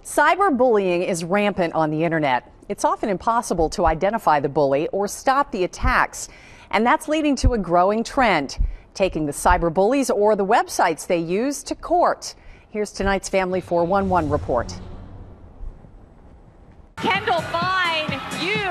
Cyberbullying is rampant on the internet. It's often impossible to identify the bully or stop the attacks, and that's leading to a growing trend, taking the cyberbullies or the websites they use to court. Here's tonight's Family 411 report. Kendall Fine, you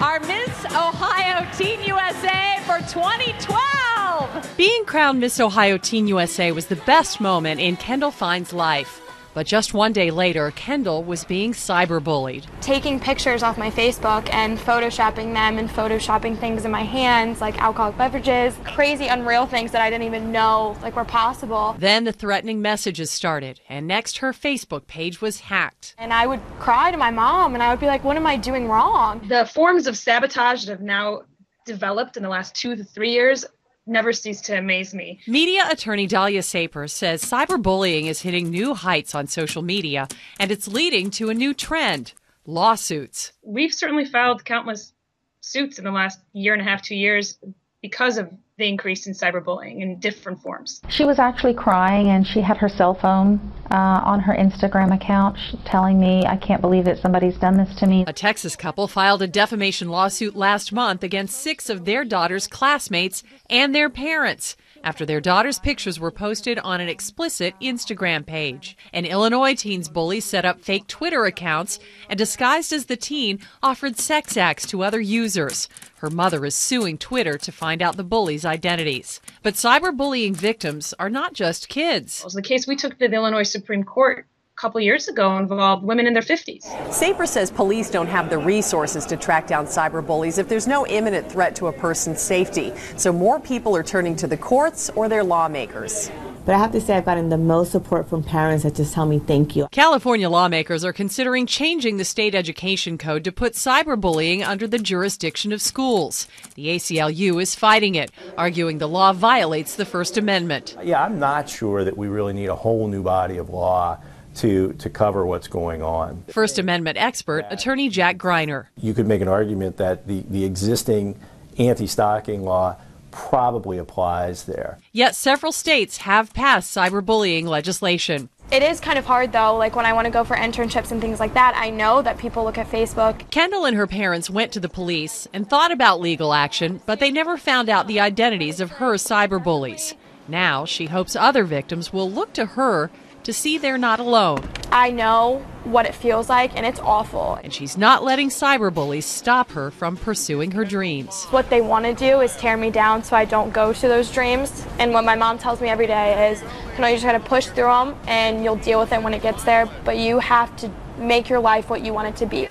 are Miss Ohio Teen USA for 2012. Being crowned Miss Ohio Teen USA was the best moment in Kendall Fine's life. But just one day later, Kendall was being cyberbullied. Taking pictures off my Facebook and photoshopping them and photoshopping things in my hands, like alcoholic beverages, crazy, unreal things that I didn't even know were possible. Then the threatening messages started, and next her Facebook page was hacked. And I would cry to my mom, and I would be like, what am I doing wrong? The forms of sabotage that have now developed in the last 2 to 3 years never cease to amaze me. Media attorney Dahlia Saper says cyberbullying is hitting new heights on social media, and it's leading to a new trend: lawsuits. We've certainly filed countless suits in the last year and a half, 2 years, because of the increase in cyberbullying in different forms. She was actually crying, and she had her cell phone on her Instagram account telling me, "I can't believe that somebody's done this to me." A Texas couple filed a defamation lawsuit last month against 6 of their daughter's classmates and their parents after their daughter's pictures were posted on an explicit Instagram page. An Illinois teen's bully set up fake Twitter accounts and, disguised as the teen, offered sex acts to other users. Her mother is suing Twitter to find out the bullies' identities. But cyberbullying victims are not just kids. It was the case we took to the Illinois Supreme Court a couple years ago involved women in their 50s. Saper says police don't have the resources to track down cyberbullies if there's no imminent threat to a person's safety. So more people are turning to the courts or their lawmakers. But I have to say I've gotten the most support from parents that just tell me thank you. California lawmakers are considering changing the state education code to put cyberbullying under the jurisdiction of schools. The ACLU is fighting it, arguing the law violates the First Amendment. Yeah, I'm not sure that we really need a whole new body of law to cover what's going on. First Amendment expert, attorney Jack Greiner. You could make an argument that the existing anti-stalking law probably applies there. Yet several states have passed cyberbullying legislation. It is kind of hard, though, when I want to go for internships and things like that, I know that people look at Facebook. Kendall and her parents went to the police and thought about legal action, but they never found out the identities of her cyberbullies. Now she hopes other victims will look to her to see they're not alone. I know what it feels like, and it's awful. And she's not letting cyberbullies stop her from pursuing her dreams. What they want to do is tear me down so I don't go to those dreams. And what my mom tells me every day is, you just got to push through them, and you'll deal with it when it gets there. But you have to make your life what you want it to be.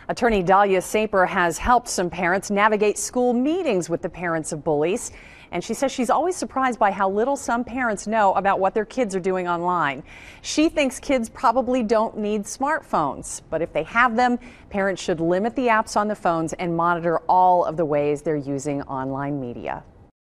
Attorney Dahlia Saper has helped some parents navigate school meetings with the parents of bullies. And she says she's always surprised by how little some parents know about what their kids are doing online. She thinks kids probably don't need smartphones, but if they have them, parents should limit the apps on the phones and monitor all of the ways they're using online media.